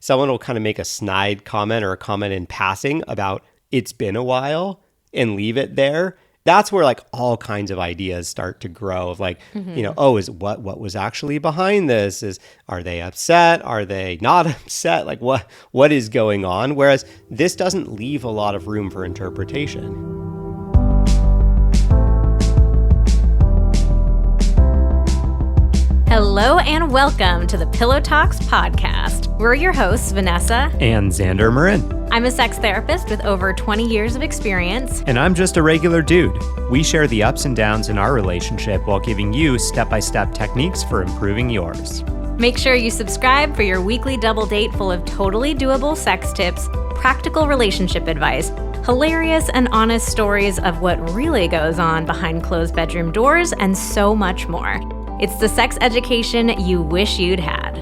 someone will kind of make a snide comment or a comment in passing about it's been a while and leave it there. That's where like all kinds of ideas start to grow of like, is what was actually behind this? Are they upset? Are they not upset? Like what is going on? Whereas this doesn't leave a lot of room for interpretation. Hello and welcome to the Pillow Talks podcast. We're your hosts, Vanessa and Xander Marin. I'm a sex therapist with over 20 years of experience. And I'm just a regular dude. We share the ups and downs in our relationship while giving you step-by-step techniques for improving yours. Make sure you subscribe for your weekly double date full of totally doable sex tips, practical relationship advice, hilarious and honest stories of what really goes on behind closed bedroom doors, and so much more. It's the sex education you wish you'd had.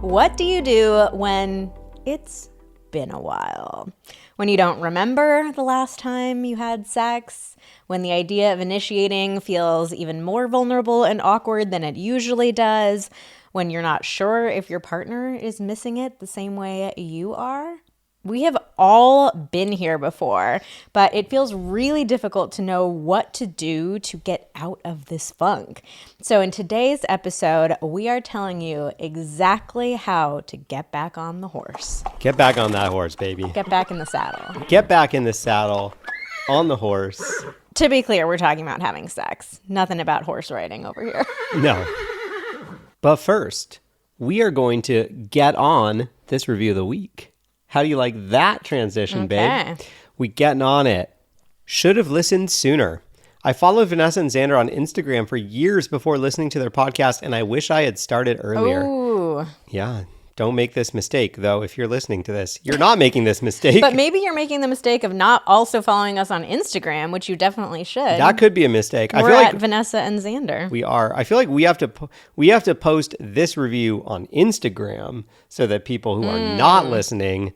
What do you do when it's been a while? When you don't remember the last time you had sex? When the idea of initiating feels even more vulnerable and awkward than it usually does? When you're not sure if your partner is missing it the same way you are? We have all been here before, but it feels really difficult to know what to do to get out of this funk. So in today's episode, we are telling you exactly how to get back on the horse. Get back on that horse, baby. Get back in the saddle. Get back in the saddle, on the horse. To be clear, we're talking about having sex. Nothing about horse riding over here. No. But first, we are going to get on this review of the week. How do you like that transition, babe? We getting on it. Should have listened sooner. I followed Vanessa and Xander on Instagram for years before listening to their podcast, and I wish I had started earlier. Ooh. Yeah, don't make this mistake, though, if you're listening to this. You're not making this mistake. But maybe you're making the mistake of not also following us on Instagram, which you definitely should. That could be a mistake. We're at Vanessa and Xander. We are. I feel like we have to post this review on Instagram so that people who are not listening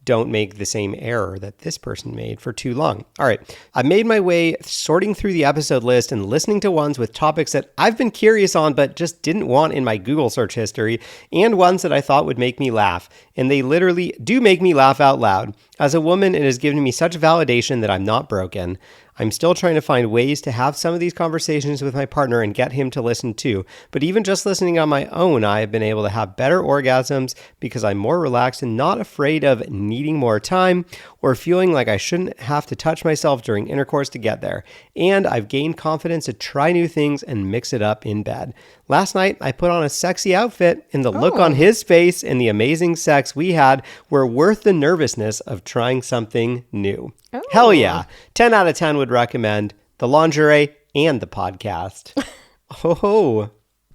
don't make the same error that this person made for too long. All right. I made my way sorting through the episode list and listening to ones with topics that I've been curious on but just didn't want in my Google search history, and ones that I thought would make me laugh. And they literally do make me laugh out loud. As a woman, it has given me such validation that I'm not broken. I'm still trying to find ways to have some of these conversations with my partner and get him to listen too. But even just listening on my own, I have been able to have better orgasms because I'm more relaxed and not afraid of needing more time or feeling like I shouldn't have to touch myself during intercourse to get there. And I've gained confidence to try new things and mix it up in bed. Last night, I put on a sexy outfit, and the look on his face and the amazing sex we had were worth the nervousness of trying something new. Oh. Hell yeah. 10 out of 10 would recommend the lingerie and the podcast. Oh.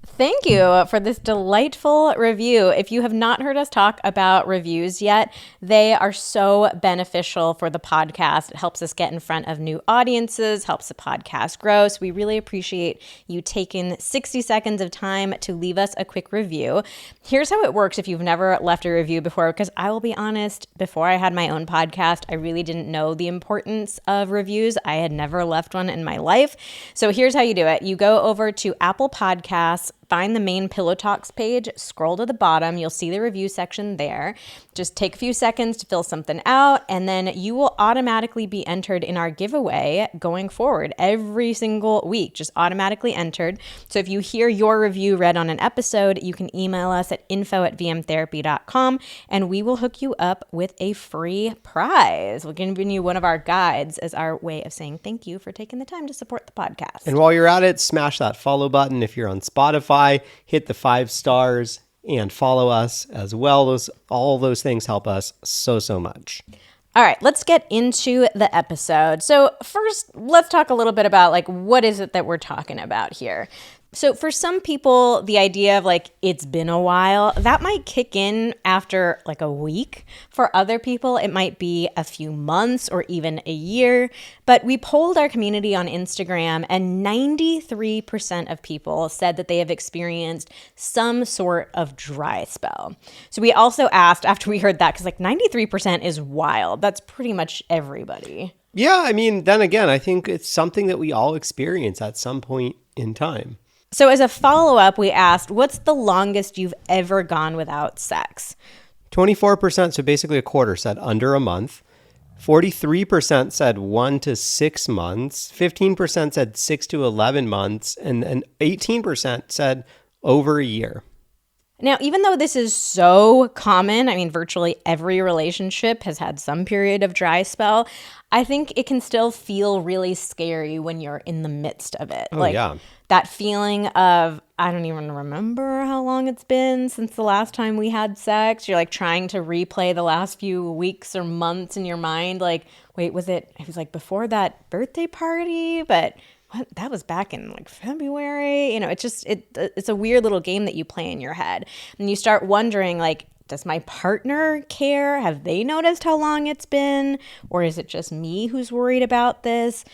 Thank you for this delightful review. If you have not heard us talk about reviews yet, they are so beneficial for the podcast. It helps us get in front of new audiences, helps the podcast grow. So we really appreciate you taking 60 seconds of time to leave us a quick review. Here's how it works if you've never left a review before, because I will be honest, before I had my own podcast, I really didn't know the importance of reviews. I had never left one in my life. So here's how you do it. You go over to Apple Podcasts, find the main Pillow Talks page, scroll to the bottom, you'll see the review section there. Just take a few seconds to fill something out, and then you will automatically be entered in our giveaway going forward every single week, just automatically entered. So if you hear your review read on an episode, you can email us at info@vmtherapy.com, and we will hook you up with a free prize. We're giving you one of our guides as our way of saying thank you for taking the time to support the podcast. And while you're at it, smash that follow button. If you're on Spotify, hit the 5 stars and follow us as well. All those things help us so much. All right, let's get into the episode. So first, let's talk a little bit about what is it that we're talking about here. So for some people, the idea of it's been a while, that might kick in after a week. For other people, it might be a few months or even a year. But we polled our community on Instagram, and 93% of people said that they have experienced some sort of dry spell. So we also asked after we heard that, because 93% is wild. That's pretty much everybody. Yeah, I mean, then again, I think it's something that we all experience at some point in time. So as a follow-up, we asked, what's the longest you've ever gone without sex? 24%, so basically a quarter, said under a month. 43% said 1 to 6 months. 15% said 6 to 11 months. And 18% said over a year. Now, even though this is so common, I mean, virtually every relationship has had some period of dry spell, I think it can still feel really scary when you're in the midst of it. Yeah. That feeling of, I don't even remember how long it's been since the last time we had sex. You're like trying to replay the last few weeks or months in your mind. Like, wait, it was like before that birthday party, but what? That was back in like February. You know, it's a weird little game that you play in your head. And you start wondering, like, does my partner care? Have they noticed how long it's been? Or is it just me who's worried about this?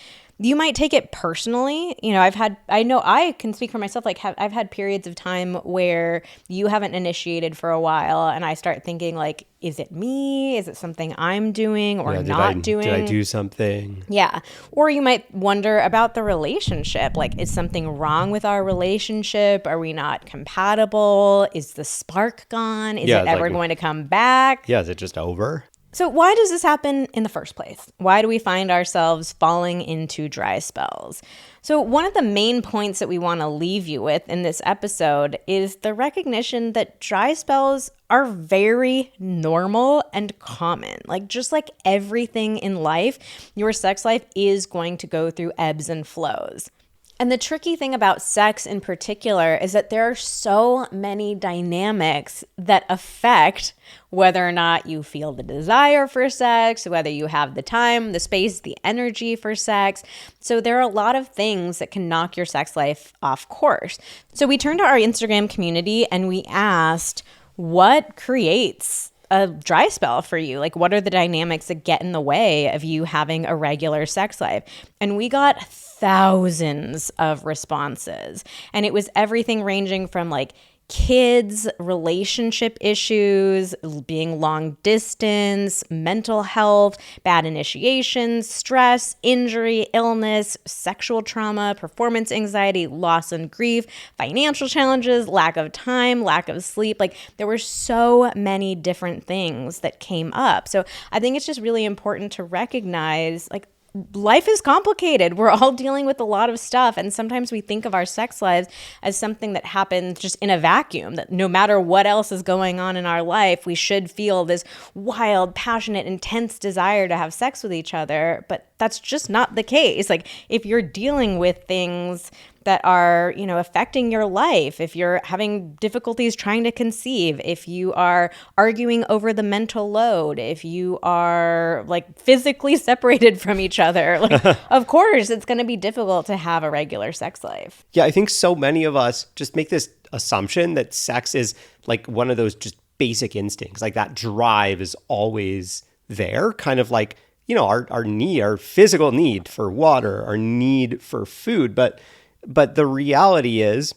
You might take it personally. You know, I know I can speak for myself. Like, I've had periods of time where you haven't initiated for a while, and I start thinking, like, is it me? Is it something I'm doing or not doing? Did I do something? Yeah. Or you might wonder about the relationship. Like, is something wrong with our relationship? Are we not compatible? Is the spark gone? Is it ever going to come back? Yeah, is it just over? So why does this happen in the first place? Why do we find ourselves falling into dry spells? So one of the main points that we want to leave you with in this episode is the recognition that dry spells are very normal and common. Like, just like everything in life, your sex life is going to go through ebbs and flows. And the tricky thing about sex in particular is that there are so many dynamics that affect whether or not you feel the desire for sex, whether you have the time, the space, the energy for sex. So there are a lot of things that can knock your sex life off course. So we turned to our Instagram community and we asked, what creates a dry spell for you? Like, what are the dynamics that get in the way of you having a regular sex life? And we got thousands of responses. And it was everything ranging from like kids, relationship issues, being long distance, mental health, bad initiations, stress, injury, illness, sexual trauma, performance anxiety, loss and grief, financial challenges, lack of time, lack of sleep. Like, there were so many different things that came up. So I think it's just really important to recognize, like, life is complicated. We're all dealing with a lot of stuff. And sometimes we think of our sex lives as something that happens just in a vacuum, that no matter what else is going on in our life, we should feel this wild, passionate, intense desire to have sex with each other. But that's just not the case. Like, if you're dealing with things that are, you know, affecting your life, if you're having difficulties trying to conceive, if you are arguing over the mental load, if you are like physically separated from each other, like, of course it's going to be difficult to have a regular sex life. Yeah, I think so many of us just make this assumption that sex is like one of those just basic instincts, like that drive is always there, kind of like, you know, our physical need for water, our need for food, but the reality is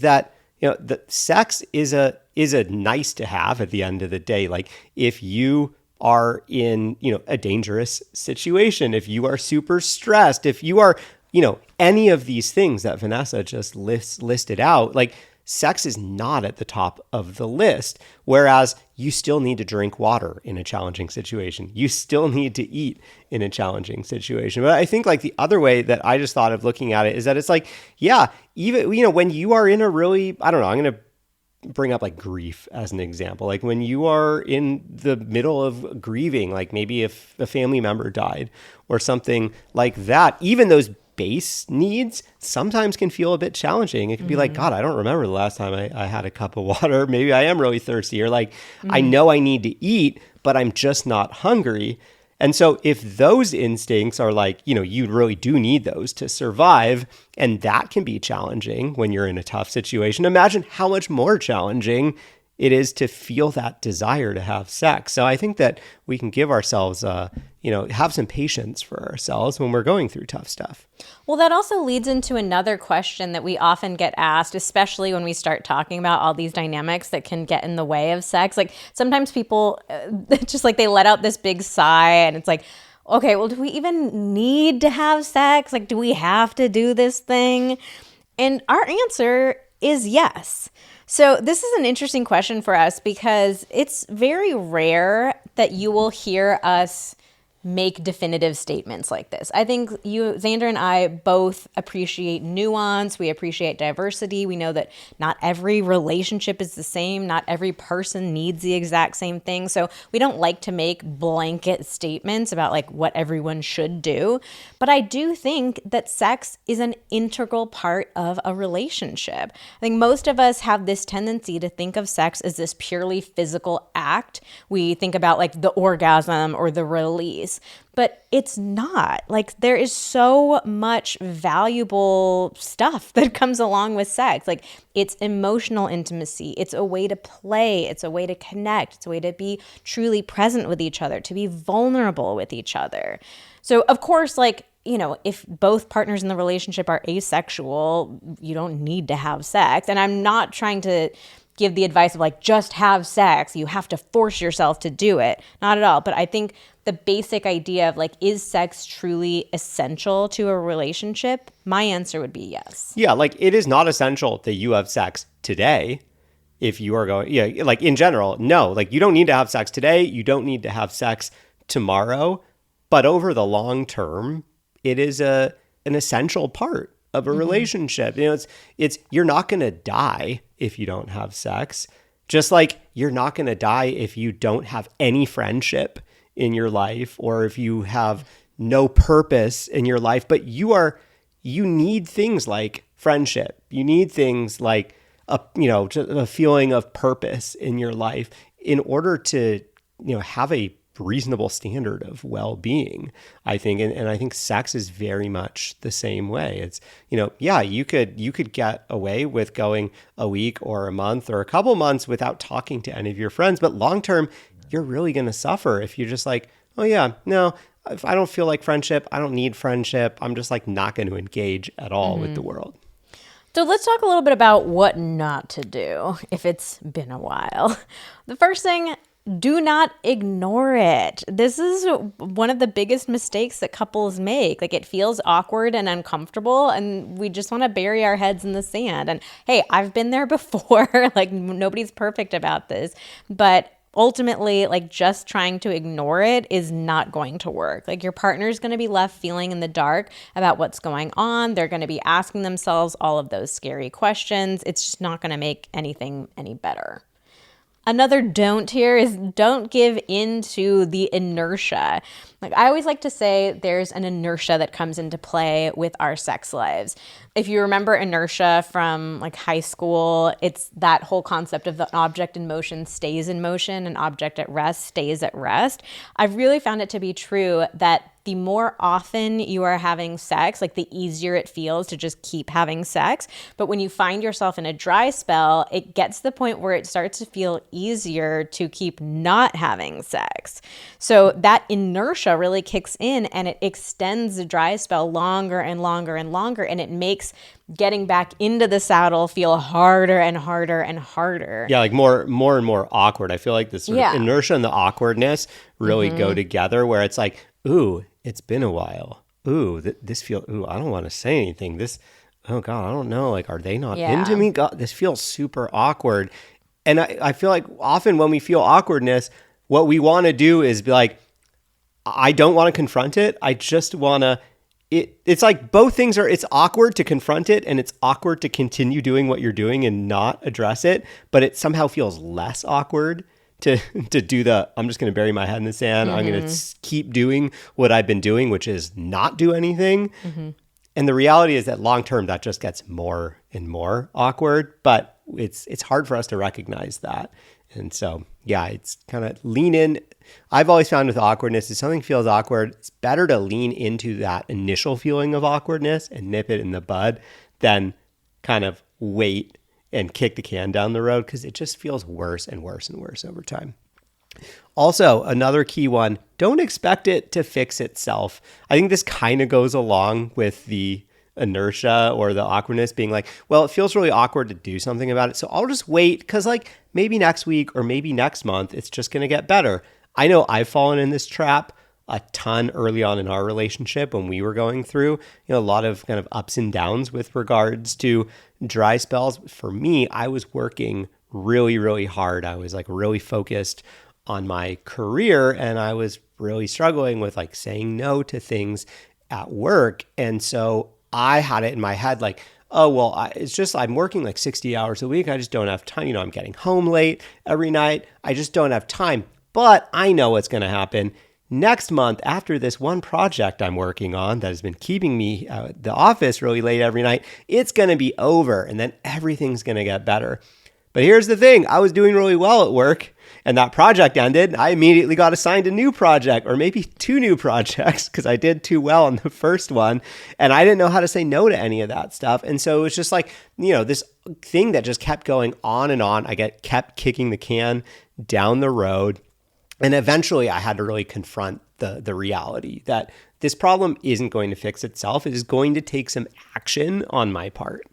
that, you know, the sex is a nice to have at the end of the day. Like, if you are in, you know, a dangerous situation, if you are super stressed, if you are, you know, any of these things that Vanessa just listed out, like, sex is not at the top of the list. Whereas you still need to drink water in a challenging situation. You still need to eat in a challenging situation. But I think like the other way that I just thought of looking at it is that it's like, yeah, even, you know, when you are in a really, I don't know, I'm going to bring up like grief as an example. Like, when you are in the middle of grieving, like maybe if a family member died or something like that, even those base needs sometimes can feel a bit challenging. It can be like, God, I don't remember the last time I had a cup of water. Maybe I am really thirsty, or like, I know I need to eat, but I'm just not hungry. And so if those instincts are like, you know, you really do need those to survive, and that can be challenging when you're in a tough situation, imagine how much more challenging it is to feel that desire to have sex. So I think that we can give ourselves, you know, have some patience for ourselves when we're going through tough stuff. Well, that also leads into another question that we often get asked, especially when we start talking about all these dynamics that can get in the way of sex. Like, sometimes people just like they let out this big sigh and it's like, okay, well, do we even need to have sex? Like, do we have to do this thing? And our answer is yes. So this is an interesting question for us because it's very rare that you will hear us make definitive statements like this. I think you, Xander and I both appreciate nuance. We appreciate diversity. We know that not every relationship is the same. Not every person needs the exact same thing. So we don't like to make blanket statements about like what everyone should do. But I do think that sex is an integral part of a relationship. I think most of us have this tendency to think of sex as this purely physical act. We think about like the orgasm or the release. But it's not. Like, there is so much valuable stuff that comes along with sex. Like, it's emotional intimacy. It's a way to play. It's a way to connect. It's a way to be truly present with each other, to be vulnerable with each other. So, of course, like, you know, if both partners in the relationship are asexual, you don't need to have sex. And I'm not trying to give the advice of like, just have sex. You have to force yourself to do it. Not at all. But I think the basic idea of like, is sex truly essential to a relationship? My answer would be yes. Yeah, like it is not essential that you have sex today if you are going, yeah, like in general, no, like you don't need to have sex today. You don't need to have sex tomorrow. But over the long term, it is an essential part of a relationship. You know, it's you're not going to die if you don't have sex. Just like you're not going to die if you don't have any friendship in your life or if you have no purpose in your life, but you need things like friendship. You need things like a feeling of purpose in your life in order to, have a reasonable standard of well-being, I think. And I think sex is very much the same way. It's, you could get away with going a week or a month or a couple months without talking to any of your friends, but long-term, you're really going to suffer if you're just like, oh yeah, no, if I don't feel like friendship, I don't need friendship. I'm just like not going to engage at all with the world. So let's talk a little bit about what not to do if it's been a while. The first thing, do not ignore it. This is one of the biggest mistakes that couples make. Like, it feels awkward and uncomfortable, and we just want to bury our heads in the sand. And hey, I've been there before. Like, nobody's perfect about this, but ultimately, like, just trying to ignore it is not going to work. Like, your partner's going to be left feeling in the dark about what's going on. They're going to be asking themselves all of those scary questions. It's just not going to make anything any better. Another don't here is don't give in to the inertia. Like, I always like to say there's an inertia that comes into play with our sex lives. If you remember inertia from like high school, it's that whole concept of the object in motion stays in motion, an object at rest stays at rest. I've really found it to be true that the more often you are having sex, like the easier it feels to just keep having sex. But when you find yourself in a dry spell, it gets to the point where it starts to feel easier to keep not having sex. So that inertia really kicks in and it extends the dry spell longer and longer and longer. And it makes getting back into the saddle feel harder and harder and harder. Yeah, like more and more awkward. I feel like this sort of inertia and the awkwardness really go together, where it's like, ooh, it's been a while. Ooh, this feels, ooh, I don't want to say anything. This, oh God, I don't know. Like, are they not into me? God, this feels super awkward. And I feel like often when we feel awkwardness, what we want to do is be like, I don't want to confront it. I just want to, it's like both things are, it's awkward to confront it and it's awkward to continue doing what you're doing and not address it. But it somehow feels less awkward to do I'm just going to bury my head in the sand. I'm going to keep doing what I've been doing, which is not do anything. And the reality is that long term, that just gets more and more awkward, but it's hard for us to recognize that. And so, yeah, it's kind of lean in. I've always found with awkwardness, if something feels awkward, it's better to lean into that initial feeling of awkwardness and nip it in the bud than kind of wait and kick the can down the road, because it just feels worse and worse and worse over time. Also, another key one, don't expect it to fix itself. I think this kind of goes along with the inertia or the awkwardness being like, well, it feels really awkward to do something about it, so I'll just wait because like maybe next week or maybe next month, it's just going to get better. I know I've fallen in this trap a ton early on in our relationship when we were going through, a lot of kind of ups and downs with regards to dry spells. For me, I was working really, really hard. I was like really focused on my career, and I was really struggling with like saying no to things at work. And so I had it in my head like, oh, well, it's just I'm working like 60 hours a week. I just don't have time. I'm getting home late every night. I just don't have time. But I know what's going to happen. Next month, after this one project I'm working on that has been keeping me at the office really late every night, it's going to be over, and then everything's going to get better. But here's the thing. I was doing really well at work, and that project ended. I immediately got assigned a new project, or maybe 2 new projects, because I did too well on the first one, and I didn't know how to say no to any of that stuff. And so it was just like, this thing that just kept going on and on. I kept kicking the can down the road. And eventually I had to really confront the reality that this problem isn't going to fix itself. It is going to take some action on my part.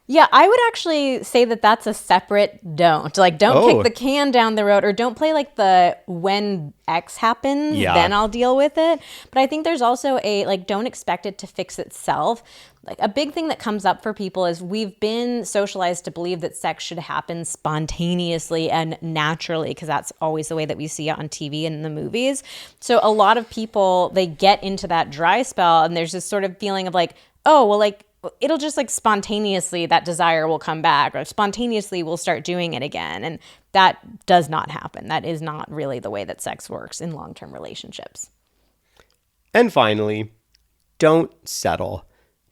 Yeah, I would actually say that that's a separate don't. Like, don't kick the can down the road, or don't play like the when X happens, then I'll deal with it. But I think there's also a like, don't expect it to fix itself. Like, a big thing that comes up for people is we've been socialized to believe that sex should happen spontaneously and naturally, because that's always the way that we see it on TV and in the movies. So a lot of people, they get into that dry spell, and there's this sort of feeling of like, oh, well, like, it'll just like spontaneously, that desire will come back, or spontaneously we'll start doing it again. And that does not happen. That is not really the way that sex works in long-term relationships. And finally, don't settle.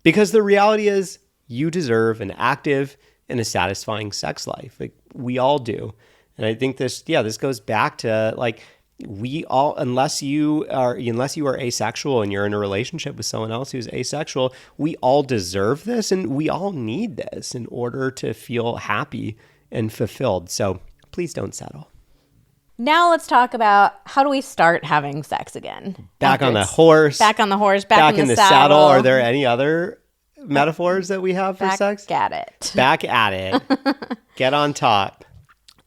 Because the reality is you deserve an active and a satisfying sex life. Like, we all do. And I think this goes back to like, we all, unless you are asexual and you're in a relationship with someone else who's asexual, we all deserve this, and we all need this in order to feel happy and fulfilled. So please don't settle. Now let's talk about, how do we start having sex again? Back on the horse. Back on the horse. Back in the saddle. Are there any other metaphors that we have for sex? Back at it. Back at it. Get on top.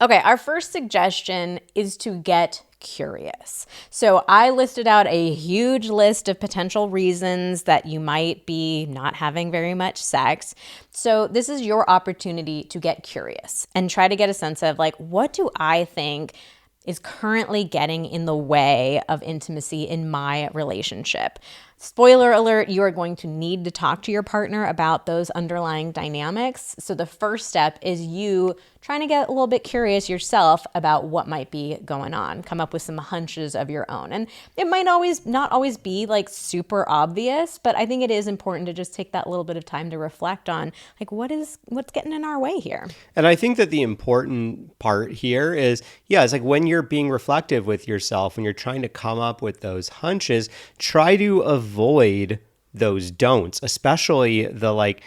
Okay, our first suggestion is to get curious. So I listed out a huge list of potential reasons that you might be not having very much sex. So this is your opportunity to get curious and try to get a sense of like, what do I think is currently getting in the way of intimacy in my relationship? Spoiler alert, you are going to need to talk to your partner about those underlying dynamics. So the first step is you trying to get a little bit curious yourself about what might be going on. Come up with some hunches of your own. And it might not always be like super obvious, but I think it is important to just take that little bit of time to reflect on like, what's getting in our way here. And I think that the important part here is, it's like when you're being reflective with yourself, when you're trying to come up with those hunches, try to avoid those don'ts, especially the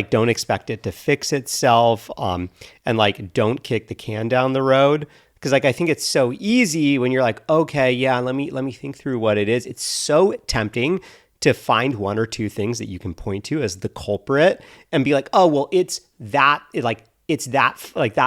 don't expect it to fix itself, and like don't kick the can down the road. Because like I think it's so easy when you're like, okay, yeah, let me think through what it is. It's so tempting to find 1 or 2 things that you can point to as the culprit and be like, oh, well, it's that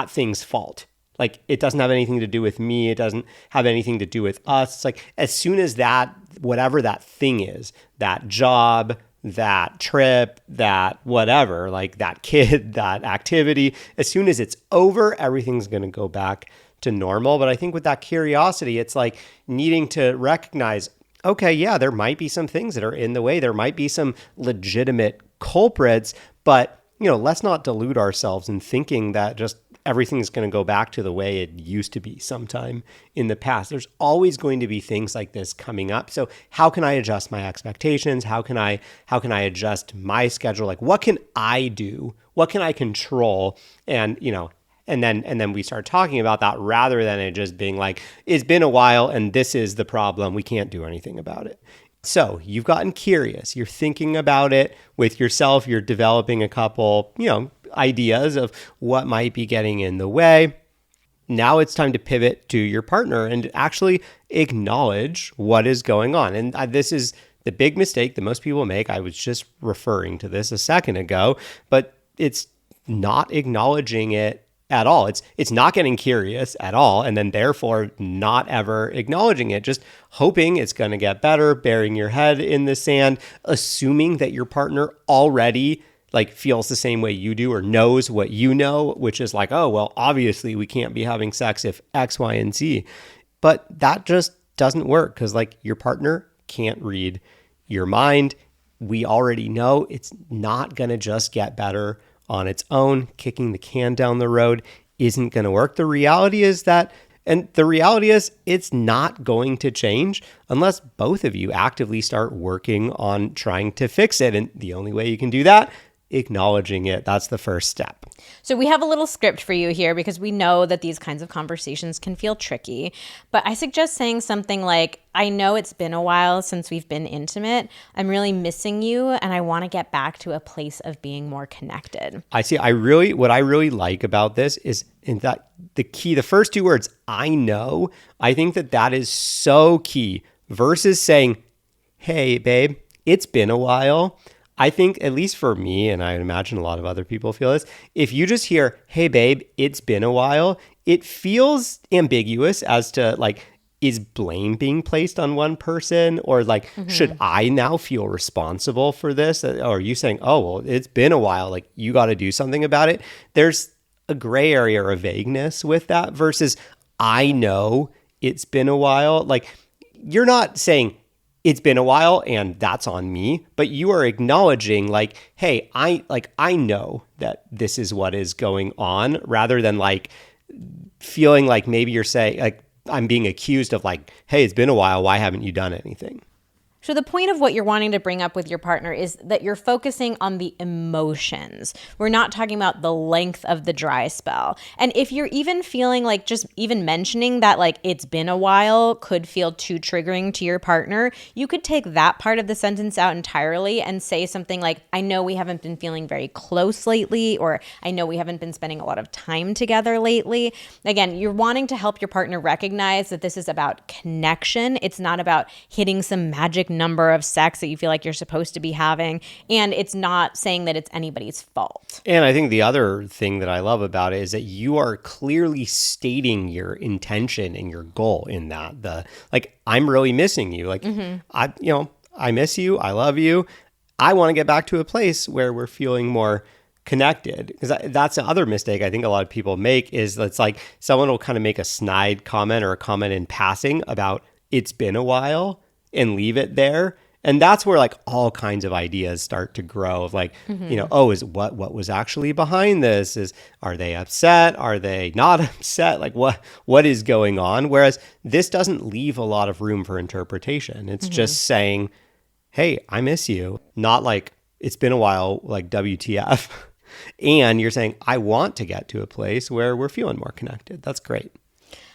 thing's fault. Like, it doesn't have anything to do with me. It doesn't have anything to do with us. It's like, as soon as that, whatever that thing is, that job, that trip, that whatever, like that kid, that activity, as soon as it's over, everything's going to go back to normal. But I think with that curiosity, it's like needing to recognize, okay, yeah, there might be some things that are in the way. There might be some legitimate culprits, but let's not delude ourselves in thinking that just everything's going to go back to the way it used to be sometime in the past. There's always going to be things like this coming up. So how can I adjust my expectations? How can I adjust my schedule? Like, what can I do? What can I control? And, and then we start talking about that rather than it just being like, it's been a while and this is the problem. We can't do anything about it. So you've gotten curious. You're thinking about it with yourself. You're developing a couple, ideas of what might be getting in the way. Now it's time to pivot to your partner and actually acknowledge what is going on. And this is the big mistake that most people make. I was just referring to this a second ago, but it's not acknowledging it at all. It's not getting curious at all, and then therefore not ever acknowledging it, just hoping it's going to get better, burying your head in the sand, assuming that your partner already like feels the same way you do or knows what you know, which is like, oh, well, obviously we can't be having sex if X, Y, and Z. But that just doesn't work because like your partner can't read your mind. We already know it's not going to just get better on its own. Kicking the can down the road isn't going to work. The reality is it's not going to change unless both of you actively start working on trying to fix it. And the only way you can do that, acknowledging it. That's the first step. So we have a little script for you here because we know that these kinds of conversations can feel tricky. But I suggest saying something like, I know it's been a while since we've been intimate. I'm really missing you and I want to get back to a place of being more connected. What I really like about this is in that the first two words, I know, I think that is so key versus saying, hey, babe, it's been a while. I think, at least for me, and I imagine a lot of other people feel this, if you just hear, hey, babe, it's been a while, it feels ambiguous as to, like, is blame being placed on one person? Or, like, should I now feel responsible for this? Or are you saying, oh, well, it's been a while, like, you got to do something about it? There's a gray area or a vagueness with that versus I know it's been a while. Like, you're not saying, it's been a while and that's on me, but you are acknowledging like, hey, I know that this is what is going on, rather than like feeling like maybe you're saying like, I'm being accused of like, hey, it's been a while. Why haven't you done anything? So the point of what you're wanting to bring up with your partner is that you're focusing on the emotions. We're not talking about the length of the dry spell. And if you're even feeling like just even mentioning that like it's been a while could feel too triggering to your partner, you could take that part of the sentence out entirely and say something like, I know we haven't been feeling very close lately, or I know we haven't been spending a lot of time together lately. Again, you're wanting to help your partner recognize that this is about connection. It's not about hitting some magic number of sex that you feel like you're supposed to be having, and it's not saying that it's anybody's fault. And I think the other thing that I love about it is that you are clearly stating your intention and your goal in that. I'm really missing you. Like, I miss you. I love you. I want to get back to a place where we're feeling more connected, because that's the other mistake I think a lot of people make is it's like someone will kind of make a snide comment or a comment in passing about it's been a while and leave it there. And that's where like all kinds of ideas start to grow of like, is what was actually behind this? Are they upset? Are they not upset? Like what is going on? Whereas this doesn't leave a lot of room for interpretation. It's just saying, hey, I miss you. Not like it's been a while, like WTF. And you're saying, I want to get to a place where we're feeling more connected. That's great.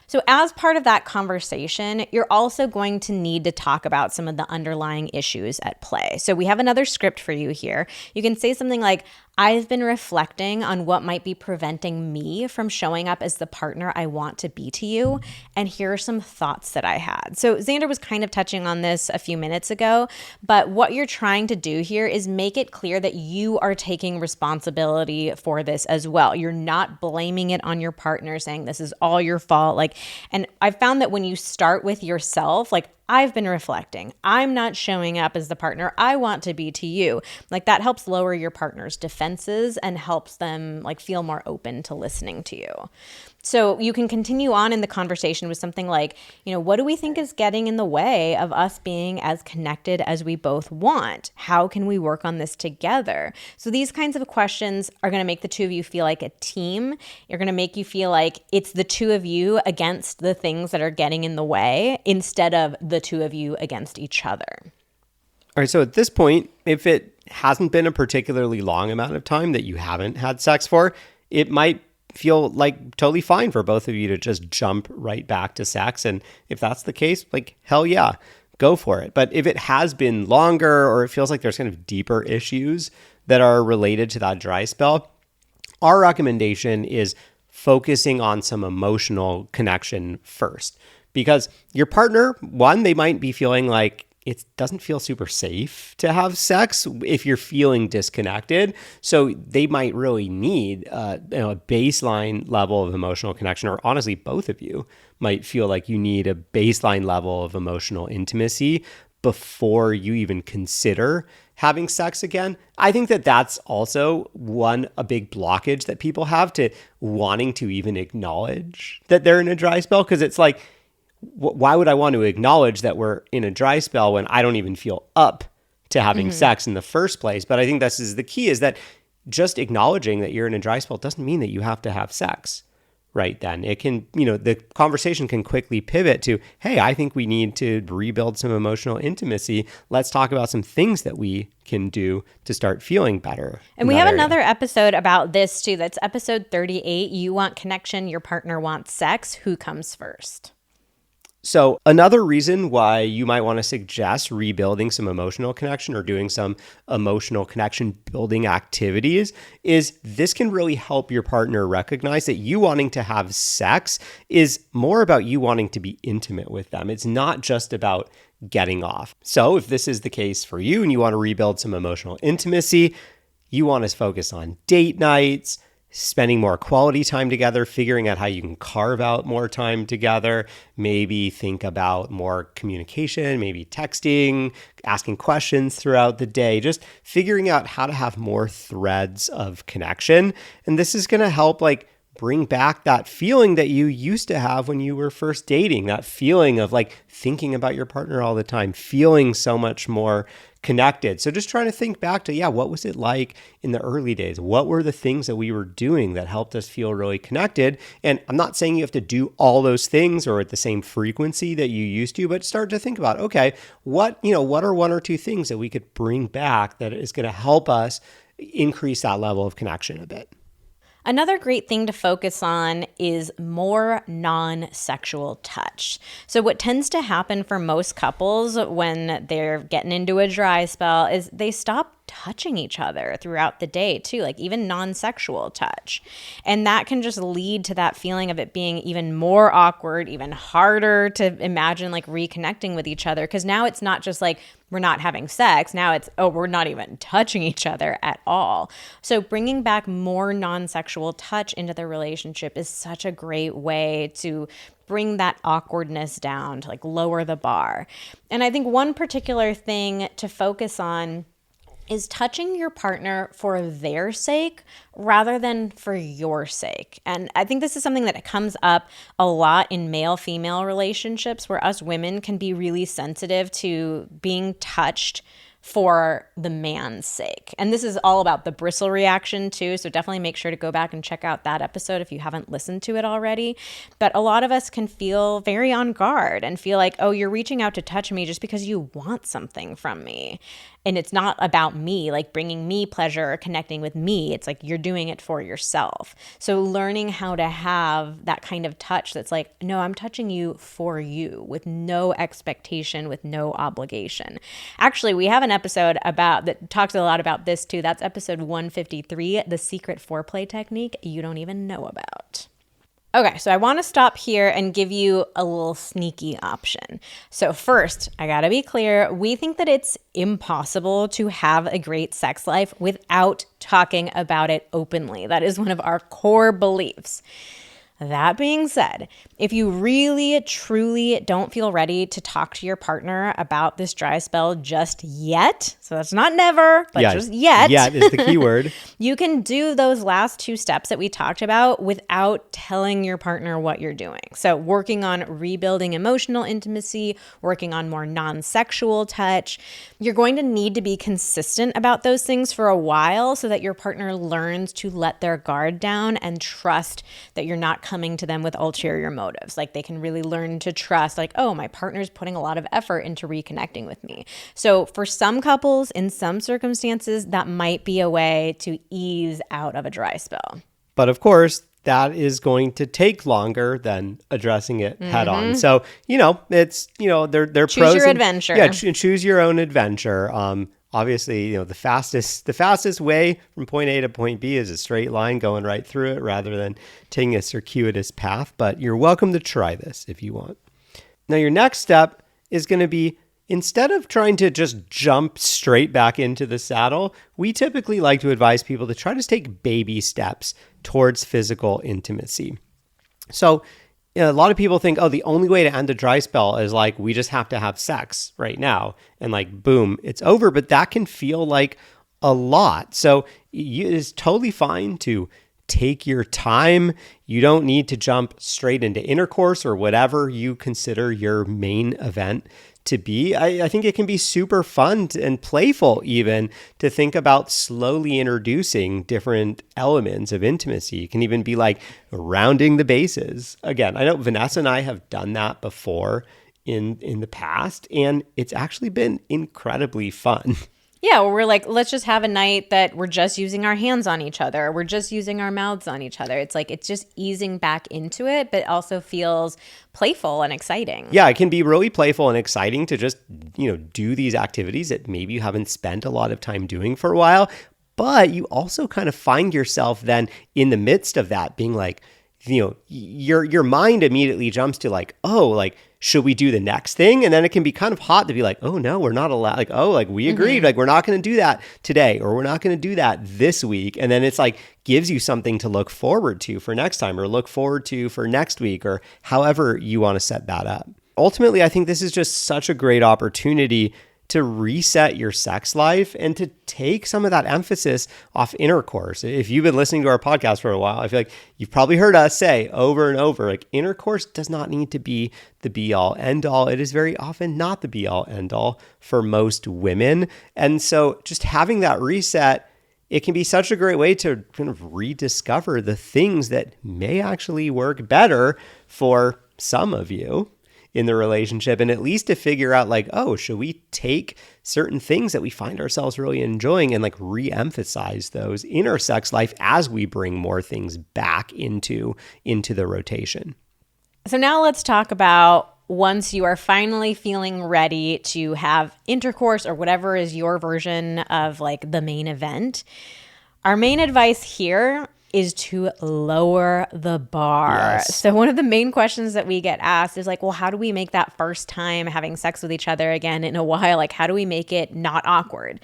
So as part of that conversation, you're also going to need to talk about some of the underlying issues at play. So we have another script for you here. You can say something like, I've been reflecting on what might be preventing me from showing up as the partner I want to be to you. And here are some thoughts that I had. So Xander was kind of touching on this a few minutes ago, but what you're trying to do here is make it clear that you are taking responsibility for this as well. You're not blaming it on your partner, saying this is all your fault. And I found that when you start with yourself, like, I've been reflecting. I'm not showing up as the partner I want to be to you. Like, that helps lower your partner's defenses and helps them like feel more open to listening to you. So you can continue on in the conversation with something like, what do we think is getting in the way of us being as connected as we both want? How can we work on this together? So these kinds of questions are going to make the two of you feel like a team. You're going to make you feel like it's the two of you against the things that are getting in the way instead of the two of you against each other. All right. So at this point, if it hasn't been a particularly long amount of time that you haven't had sex for, it might feel like totally fine for both of you to just jump right back to sex. And if that's the case, like, hell yeah, go for it. But if it has been longer or it feels like there's kind of deeper issues that are related to that dry spell, our recommendation is focusing on some emotional connection first. Because your partner, one, they might be feeling like it doesn't feel super safe to have sex if you're feeling disconnected. So they might really need a baseline level of emotional connection, or honestly, both of you might feel like you need a baseline level of emotional intimacy before you even consider having sex again. I think that that's also a big blockage that people have to wanting to even acknowledge that they're in a dry spell, because it's like, why would I want to acknowledge that we're in a dry spell when I don't even feel up to having sex in the first place? But I think this is the key, is that just acknowledging that you're in a dry spell doesn't mean that you have to have sex right then. It can, the conversation can quickly pivot to, hey, I think we need to rebuild some emotional intimacy. Let's talk about some things that we can do to start feeling better. And we have another episode about this too. That's episode 38. You want connection, your partner wants sex. Who comes first? So another reason why you might want to suggest rebuilding some emotional connection or doing some emotional connection building activities is this can really help your partner recognize that you wanting to have sex is more about you wanting to be intimate with them. It's not just about getting off. So if this is the case for you and you want to rebuild some emotional intimacy, you want to focus on date nights, spending more quality time together, figuring out how you can carve out more time together, maybe think about more communication, maybe texting, asking questions throughout the day, just figuring out how to have more threads of connection. And this is going to help bring back that feeling that you used to have when you were first dating, that feeling of thinking about your partner all the time, feeling so much more connected. So just trying to think back to, what was it like in the early days? What were the things that we were doing that helped us feel really connected? And I'm not saying you have to do all those things or at the same frequency that you used to, but start to think about, okay, what are one or two things that we could bring back that is going to help us increase that level of connection a bit? Another great thing to focus on is more non-sexual touch. So what tends to happen for most couples when they're getting into a dry spell is they stop touching each other throughout the day too, even non-sexual touch. And that can just lead to that feeling of it being even more awkward, even harder to imagine reconnecting with each other. Because now it's not just we're not having sex. Now it's, we're not even touching each other at all. So bringing back more non-sexual touch into the relationship is such a great way to bring that awkwardness down, to lower the bar. And I think one particular thing to focus on is touching your partner for their sake rather than for your sake. And I think this is something that comes up a lot in male-female relationships, where us women can be really sensitive to being touched for the man's sake. And this is all about the bristle reaction too. So definitely make sure to go back and check out that episode if you haven't listened to it already. But a lot of us can feel very on guard and feel like, oh, you're reaching out to touch me just because you want something from me. And it's not about me, bringing me pleasure or connecting with me. It's you're doing it for yourself. So learning how to have that kind of touch that's no, I'm touching you for you with no expectation, with no obligation. Actually, we have an episode that talks a lot about this too. That's episode 153, the secret foreplay technique you don't even know about. Okay, so I want to stop here and give you a little sneaky option. So first, I gotta be clear, we think that it's impossible to have a great sex life without talking about it openly. That is one of our core beliefs. That being said, if you really, truly don't feel ready to talk to your partner about this dry spell just yet, so that's not never, but just yet. Yet is the key word. You can do those last two steps that we talked about without telling your partner what you're doing. So working on rebuilding emotional intimacy, working on more non-sexual touch. You're going to need to be consistent about those things for a while so that your partner learns to let their guard down and trust that you're not coming to them with ulterior motives. They can really learn to trust, oh, my partner's putting a lot of effort into reconnecting with me. So for some couples, in some circumstances, that might be a way to ease out of a dry spell. But of course, that is going to take longer than addressing it head on. So, it's, they're pros. Choose your adventure. Yeah, choose your own adventure. Obviously, the fastest way from point A to point B is a straight line going right through it rather than taking a circuitous path. But you're welcome to try this if you want. Now, your next step is going to be instead of trying to just jump straight back into the saddle, we typically like to advise people to try to take baby steps towards physical intimacy. So a lot of people think, oh, the only way to end a dry spell is like, we just have to have sex right now. And like, boom, it's over. But that can feel like a lot. So it's totally fine to take your time. You don't need to jump straight into intercourse or whatever you consider your main event to be. I think it can be super fun and playful even to think about slowly introducing different elements of intimacy. It can even be like rounding the bases. Again, I know Vanessa and I have done that before in the past, and it's actually been incredibly fun. Yeah, well, we're like, let's just have a night that we're just using our hands on each other. We're just using our mouths on each other. It's like, it's just easing back into it, but also feels playful and exciting. Yeah, it can be really playful and exciting to just, do these activities that maybe you haven't spent a lot of time doing for a while. But you also kind of find yourself then in the midst of that being like, your mind immediately jumps to like, oh, like, should we do the next thing? And then it can be kind of hot to be like, oh no, we're not allowed. Like, oh, like we agreed, like we're not going to do that today, or we're not going to do that this week. And then it's like gives you something to look forward to for next time, or look forward to for next week, or however you want to set that up. Ultimately, I think this is just such a great opportunity to reset your sex life and to take some of that emphasis off intercourse. If you've been listening to our podcast for a while, I feel like you've probably heard us say over and over, like intercourse does not need to be the be all end all. It is very often not the be all end all for most women. And so just having that reset, it can be such a great way to kind of rediscover the things that may actually work better for some of you in the relationship, and at least to figure out like, oh, should we take certain things that we find ourselves really enjoying and like re-emphasize those in our sex life as we bring more things back into the rotation. So now let's talk about once you are finally feeling ready to have intercourse or whatever is your version of like the main event. Our main advice here is to lower the bar. Yes. So one of the main questions that we get asked is like, well, how do we make that first time having sex with each other again in a while? Like, how do we make it not awkward?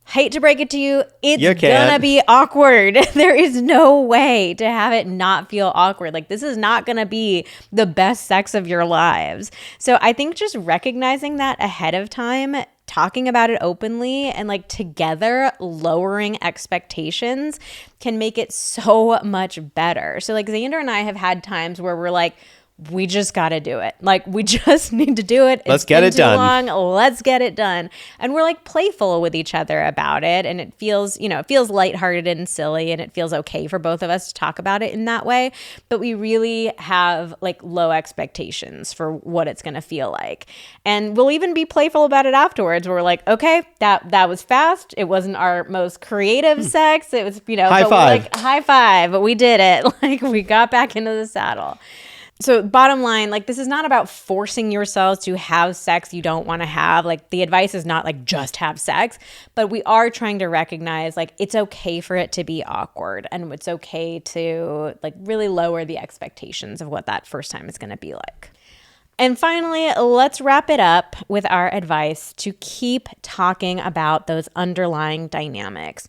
Hate to break it to you, it's gonna be awkward. There is no way to have it not feel awkward. Like, this is not gonna be the best sex of your lives. So I think just recognizing that ahead of time, talking about it openly, and like together lowering expectations can make it so much better. So like Xander and I have had times where we're like, we just got to do it. Like, we just need to do it. Let's get it done. Let's get it done. And we're like playful with each other about it. And it feels, it feels lighthearted and silly, and it feels okay for both of us to talk about it in that way. But we really have like low expectations for what it's going to feel like. And we'll even be playful about it afterwards. Where we're like, okay, that was fast. It wasn't our most creative sex. It was, high five. We're like, high five. But we did it. Like, we got back into the saddle. So bottom line, like, this is not about forcing yourselves to have sex you don't want to have. Like, the advice is not like just have sex, but we are trying to recognize like it's okay for it to be awkward, and it's okay to like really lower the expectations of what that first time is going to be like. And finally, let's wrap it up with our advice to keep talking about those underlying dynamics.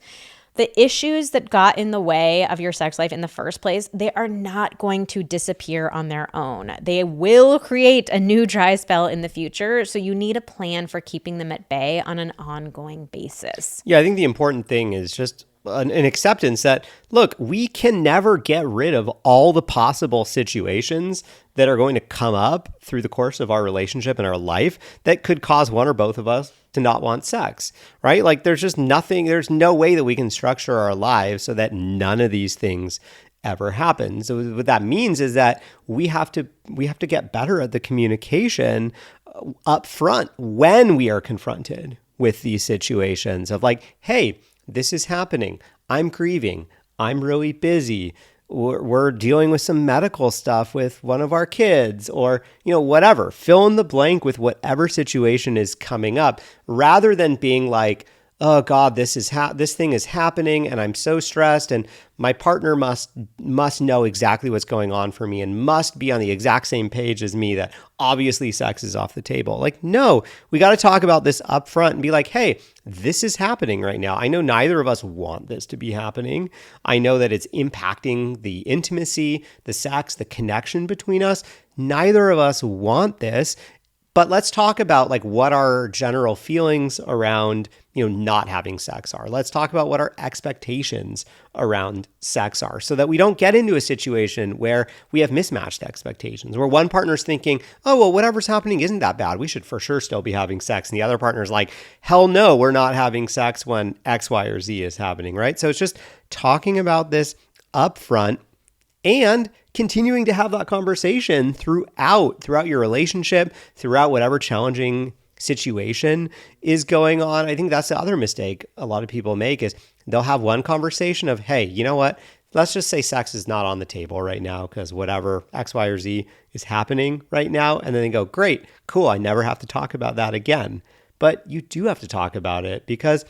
The issues that got in the way of your sex life in the first place, they are not going to disappear on their own. They will create a new dry spell in the future, so you need a plan for keeping them at bay on an ongoing basis. Yeah, I think the important thing is just an acceptance that, look, we can never get rid of all the possible situations that are going to come up through the course of our relationship and our life that could cause one or both of us to not want sex, right? Like, there's just nothing, there's no way that we can structure our lives so that none of these things ever happen. So what that means is that we have to get better at the communication up front when we are confronted with these situations of like, hey, this is happening. I'm grieving. I'm really busy. We're dealing with some medical stuff with one of our kids, or, whatever. Fill in the blank with whatever situation is coming up, rather than being like, oh God, this thing is happening and I'm so stressed and my partner must know exactly what's going on for me and must be on the exact same page as me that obviously sex is off the table. Like, no, we got to talk about this up front and be like, hey, this is happening right now. I know neither of us want this to be happening. I know that it's impacting the intimacy, the sex, the connection between us. Neither of us want this. But let's talk about like what our general feelings around, not having sex are. Let's talk about what our expectations around sex are so that we don't get into a situation where we have mismatched expectations, where one partner's thinking, oh, well, whatever's happening isn't that bad. We should for sure still be having sex. And the other partner's like, hell no, we're not having sex when X, Y, or Z is happening, right? So it's just talking about this upfront and continuing to have that conversation throughout your relationship, throughout whatever challenging situation is going on. I think that's the other mistake a lot of people make is they'll have one conversation of, hey, you know what? Let's just say sex is not on the table right now because whatever X, Y, or Z is happening right now. And then they go, great, cool. I never have to talk about that again. But you do have to talk about it because,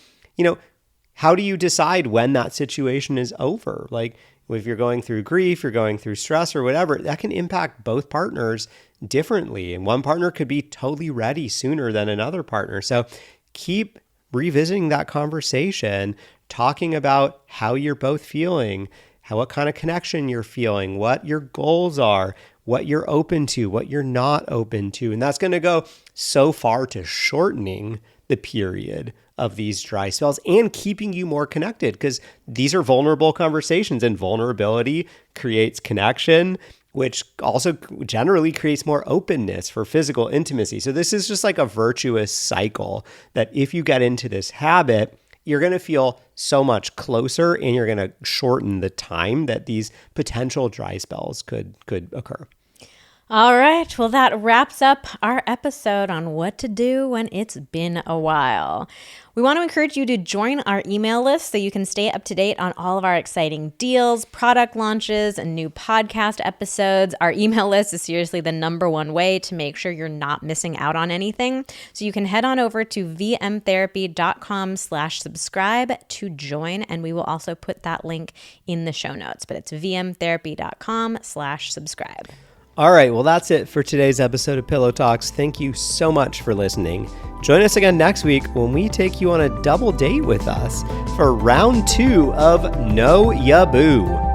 how do you decide when that situation is over? Like, if you're going through grief, you're going through stress or whatever, that can impact both partners differently. And one partner could be totally ready sooner than another partner. So keep revisiting that conversation, talking about how you're both feeling, what kind of connection you're feeling, what your goals are, what you're open to, what you're not open to. And that's going to go so far to shortening the period of these dry spells and keeping you more connected because these are vulnerable conversations and vulnerability creates connection, which also generally creates more openness for physical intimacy. So this is just like a virtuous cycle that if you get into this habit, you're going to feel so much closer and you're going to shorten the time that these potential dry spells could occur. All right. Well, that wraps up our episode on what to do when it's been a while. We want to encourage you to join our email list so you can stay up to date on all of our exciting deals, product launches, and new podcast episodes. Our email list is seriously the number one way to make sure you're not missing out on anything. So you can head on over to vmtherapy.com/subscribe to join, and we will also put that link in the show notes, but it's vmtherapy.com/subscribe. All right, well, that's it for today's episode of Pillow Talks. Thank you so much for listening. Join us again next week when we take you on a double date with us for round 2 of No Ya Boo.